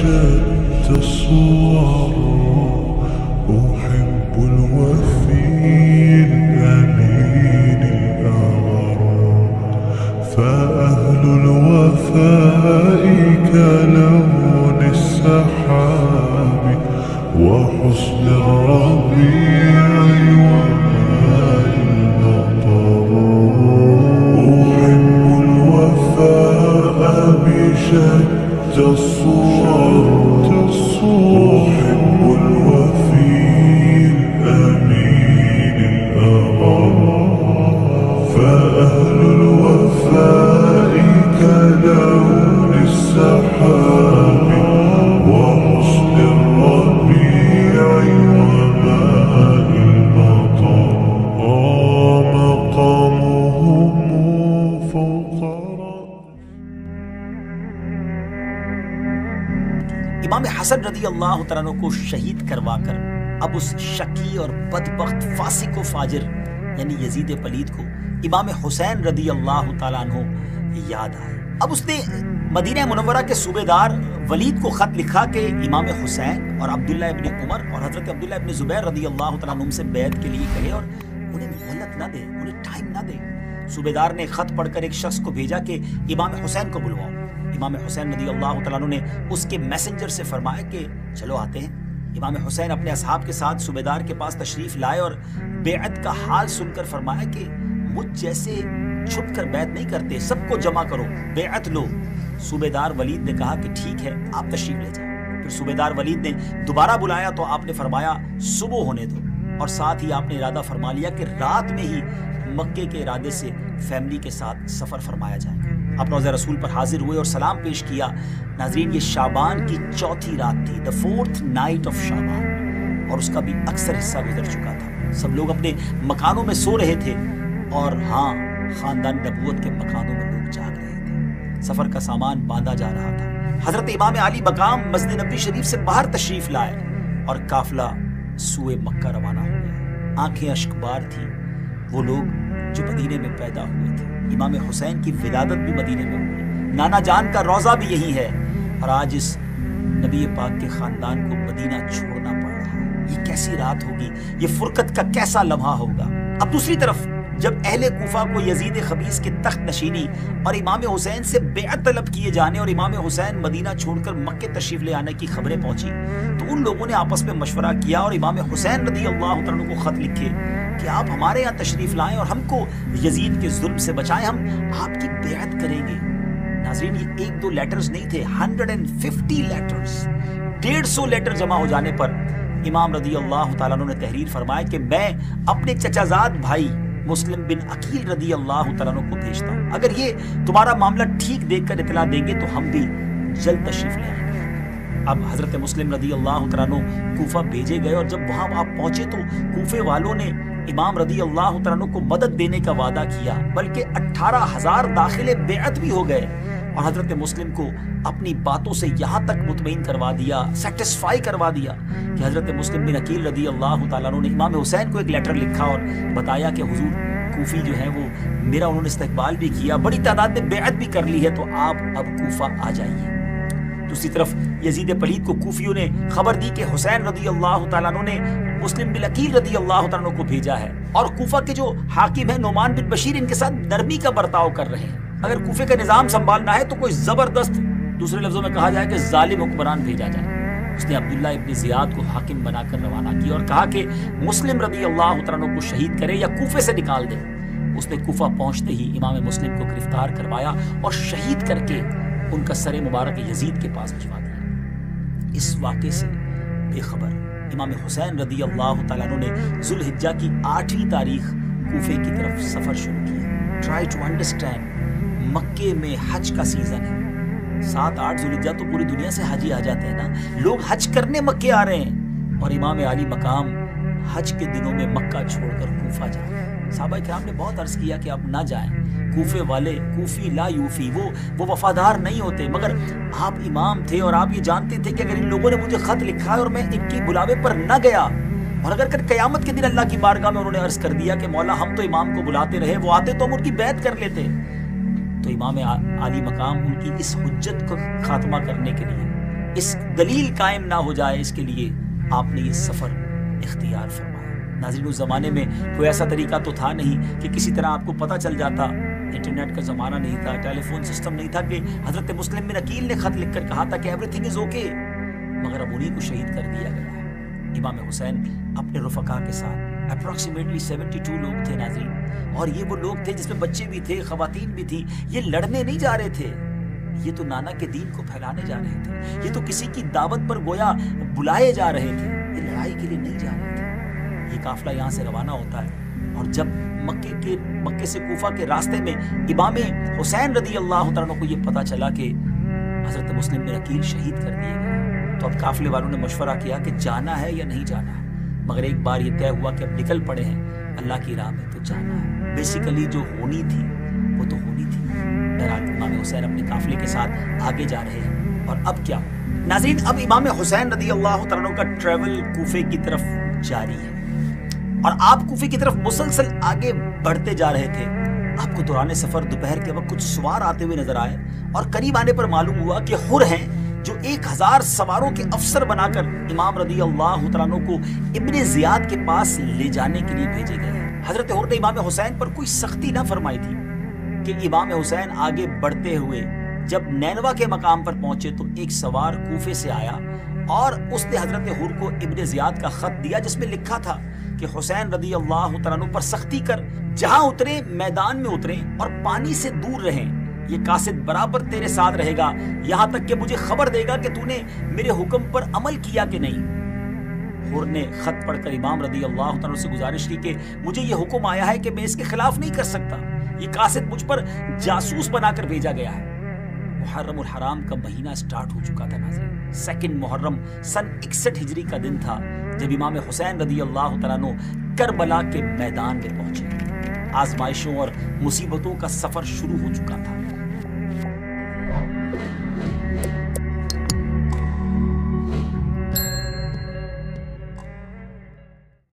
شتى الصور أحب الوفي الأمين الأغر فأهل الوفاء كلون السحاب وحسن الربيع وماء المطر أحب الوفاء بشتى الصور أحب الوفي الأمين الأغر فأهل الوفاء كلون السحاب وحسن الربيع وماء المطر مقامهم فوق امام حسن رضی اللہ تعالیٰ عنہ کو شہید کروا کر اب اس شکی اور بدبخت فاسق و فاجر یعنی یزید پلید کو امام حسین رضی اللہ تعالیٰ عنہ یاد آئے۔ اب اس نے مدینہ منورہ کے صوبیدار ولید کو خط لکھا کہ امام حسین اور عبداللہ ابن عمر اور حضرت عبداللہ ابن زبیر رضی اللہ تعالیٰ عنہ سے بیعت کے لیے کہے اور انہیں مہلت نہ دے، انہیں ٹائم نہ دے۔ صوبیدار نے خط پڑھ کر ایک شخص کو بھیجا کہ امام حسین کو بلواؤ۔ امام حسین رضی اللہ تعالیٰ عنہ نے اس کے میسنجر سے فرمایا کہ چلو آتے ہیں۔ امام حسین اپنے اصحاب کے ساتھ صوبیدار کے پاس تشریف لائے اور بیعت کا حال سن کر فرمایا کہ مجھ جیسے چھپ کر بیعت نہیں کرتے، سب کو جمع کرو، بیعت لو۔ صوبیدار ولید نے کہا کہ ٹھیک ہے، آپ تشریف لے جائیں۔ پھر صوبیدار ولید نے دوبارہ بلایا تو آپ نے فرمایا صبح ہونے دو، اور ساتھ ہی آپ نے ارادہ فرما لیا کہ رات میں ہی مکے کے ارادے سے فیملی کے ساتھ سفر فرمایا جائے گا۔ آپ روضہ رسول پر حاضر ہوئے اور سلام پیش کیا۔ ناظرین، یہ شعبان کی چوتھی رات تھی، the fourth night of شعبان، اور اس کا بھی اکثر حصہ گزر چکا تھا۔ سب لوگ اپنے مکانوں میں سو رہے تھے اور ہاں، خاندان نبوت کے مکانوں میں لوگ جاگ رہے تھے۔ سفر کا سامان باندھا جا رہا تھا۔ حضرت امام علی مقام مسجد نبوی شریف سے باہر تشریف لائے اور قافلہ سوئے مکہ روانہ ہو گیا۔ آنکھیں اشکبار تھیں وہ لوگ جو مدینے میں پیدا ہوئے تھے۔ امام حسین کی ولادت بھی مدینے میں ہوئی، نانا جان کا روضہ بھی یہی ہے، اور آج اس نبی پاک کے خاندان کو مدینہ چھوڑنا پڑ رہا ہے۔ یہ کیسی رات ہوگی، یہ فرقت کا کیسا لمحہ ہوگا۔ اب دوسری طرف جب اہل کوفہ کو یزید خبیث کے تخت نشینی اور امام حسین سے بیعت طلب کیے جانے اور امام حسین مدینہ چھوڑ کر مکے تشریف لے آنے کی خبریں پہنچی تو ان لوگوں نے آپس میں مشورہ کیا اور امام حسین رضی اللہ عنہ کو خط لکھے کہ آپ ہمارے یہاں تشریف لائیں اور ہم کو یزید کے ظلم سے بچائیں، ہم آپ کی بیعت کریں گے۔ ناظرین، یہ ایک دو لیٹرز نہیں تھے، 150 لیٹرز، 150 لیٹر جمع ہو جانے پر امام رضی اللہ تعالیٰ عنہ نے تحریر فرمایا کہ میں اپنے چچا زاد بھائی مسلم بن عقیل رضی اللہ تعالیٰ عنہ کو بھیجتا ہوں، اگر یہ تمہارا معاملہ ٹھیک دیکھ کر اطلاع دیں گے تو ہم بھی جلد تشریف لے آئیں گے۔ اب حضرت مسلم رضی اللہ تعالیٰ عنہ کوفہ بھیجے گئے اور جب وہاں آپ پہنچے تو کوفے والوں نے امام رضی اللہ تعالیٰ عنہ کو مدد دینے کا وعدہ کیا، بلکہ 18,000 داخل بیعت بھی ہو گئے، اور حضرت مسلم کو اپنی باتوں سے یہاں تک مطمئن کروا دیا، سیٹسفائی کروا دیا کہ حضرت مسلم بن عقیل رضی اللہ تعالیٰ عنہ نے امام حسین کو ایک لیٹر لکھا اور بتایا کہ حضور کوفی جو ہیں وہ میرا انہوں نے استقبال بھی کیا، بڑی تعداد میں بیعت بھی کر لی ہے، تو آپ اب کوفہ آ جائیے۔ دوسری طرف یزید پلید کو کوفیوں نے خبر دی کہ حسین رضی اللہ تعالیٰ عنہ نے مسلم بن عقیل رضی اللہ تعالیٰ عنہ کو بھیجا ہے، اور کوفہ کے جو حاکم ہیں نعمان بن بشیر ان کے ساتھ نرمی کا برتاؤ کر رہے ہیں، اگر کوفے کا نظام سنبھالنا ہے تو کوئی زبردست، دوسرے لفظوں میں کہا جائے کہ ظالم حکمران بھیجا جائے۔ اس نے عبداللہ ابن زیاد کو حاکم بنا کر روانہ کیا اور کہا کہ مسلم رضی اللہ تعالیٰ عنہ کو شہید کرے یا کوفے سے نکال دے۔ اس نے کوفہ پہنچتے ہی امام مسلم کو گرفتار کروایا اور شہید کر کے ان کا سر مبارک یزید کے پاس بھجوا دیا۔ اس واقعے سے بے خبر امام حسین رضی اللہ تعالیٰ عنہ نے ذوالحجہ کی 8ویں تاریخ کوفے کی طرف سفر شروع کیا۔ ٹرائی ٹو انڈرسٹینڈ، مکے میں حج کا سیزن ہے، 7-8 ذوالحجہ تو پوری دنیا سے حاجی آ جاتے ہیں نا، لوگ حج کرنے مکے آ رہے ہیں، اور امام علی مقام حج کے دنوں میں مکہ چھوڑ کر کوفہ جا رہے ہیں۔ صحابہ کرام نے بہت عرض کیا کہ آپ نہ جائیں، کوفے والے کوفی لا یوفی، وہ وفادار نہیں ہوتے، مگر آپ امام تھے اور آپ یہ جانتے تھے کہ اگر ان لوگوں نے مجھے خط لکھا ہے اور میں ان کی بلاوے پر نہ گیا، اور اگر قیامت کے دن اللہ کی بارگاہ میں انہوں نے عرض کر دیا کہ مولا ہم تو امام کو بلاتے رہے، وہ آتے تو ہم ان کی بیعت کر لیتے، تو امام علی مقام ان کی اس حجت کو خاتمہ کرنے کے لیے اس دلیل قائم نہ ہو جائے، اس کے لیے آپ نے یہ سفر اختیار فرمایا۔ ناظرین، اس زمانے میں کوئی ایسا طریقہ تو تھا نہیں کہ کسی طرح آپ کو پتہ چل جاتا، انٹرنیٹ کا زمانہ نہیں تھا، ٹیلی فون سسٹم نہیں تھا کہ حضرت مسلم بن عقیل نے خط لکھ کر کہا تھا کہ ایوری تھنگ از اوکے، مگر اب انہیں کو شہید کر دیا گیا ہے۔ امام حسین اپنے رفقا کے ساتھ اپروکسیمیٹلی 72 لوگ تھے ناظرین، اور یہ وہ لوگ تھے جس میں بچے بھی تھے، خواتین بھی تھی۔ یہ لڑنے نہیں جا رہے تھے، یہ تو نانا کے دین کو پھیلانے جا رہے تھے، یہ تو کسی کی دعوت پر گویا بلائے جا رہے تھے، یہ لڑائی کے لیے نہیں جا رہے تھے۔ یہ قافلہ یہاں سے روانہ ہوتا ہے، اور جب مکے سے کوفہ کے راستے میں امام حسین رضی اللہ تعالیٰ عنہ کو یہ پتہ چلا کہ حضرت مسلم بن عقیل شہید کر دیے گئے، تو اب قافلے والوں نے مشورہ کیا کہ جانا ہے یا نہیں جانا ہے، مگر ایک بار یہ طے ہوا کہ اب نکل پڑے ہیں اللہ کی راہ میں تو جانا ہے۔ بیسیکلی جو ہونی تھی وہ تو ہونی تھی۔ بہرحال امام حسین اپنے قافلے کے ساتھ آگے جا رہے ہیں، اور اب کیا ہو ناظرین، اب امام حسین رضی اللہ تعالیٰ عنہ کا ٹریول کوفے کی طرف جاری ہے، اور آپ کوفے کی طرف مسلسل آگے بڑھتے جا رہے تھے۔ آپ کو دوران سفر دوپہر کے وقت کچھ سوار آتے ہوئے نظر آئے، اور قریب آنے پر معلوم ہوا کہ حر ہیں جو 1000 سواروں کے افسر بنا کر امام رضی اللہ تعالیٰ عنہ کو ابن زیاد کے پاس لے جانے کے لیے بھیجے گئے ہیں۔ حضرت حر نے امام حسین پر کوئی سختی نہ فرمائی تھی کہ امام حسین آگے بڑھتے ہوئے جب نینوا کے مقام پر پہنچے تو ایک سوار کوفے سے آیا، اور اس نے حضرت حر کو ابن زیاد کا خط دیا جس میں لکھا تھا کہ حسین رضی اللہ تعالیٰ عنہ پر سختی کر، جہاں اترے میدان میں اتریں اور پانی سے دور رہیں، یہ قاصد برابر تیرے ساتھ رہے گا یہاں تک کہ مجھے خبر دے گا کہ تو نے میرے حکم پر عمل کیا کہ نہیں۔ حر نے خط پڑھ کر امام رضی اللہ تعالیٰ سے گزارش کی کہ مجھے یہ حکم آیا ہے کہ میں اس کے خلاف نہیں کر سکتا، یہ قاصد مجھ پر جاسوس بنا کر بھیجا گیا ہے۔ محرم الحرام کا مہینہ سٹارٹ ہو چکا تھا ناظرین۔ 2 محرم سن 61 ہجری کا دن تھا جب امام حسین رضی اللہ تعالیٰ عنہ کربلا کے میدان میں پہنچے۔ آزمائشوں اور مصیبتوں کا سفر شروع ہو چکا تھا۔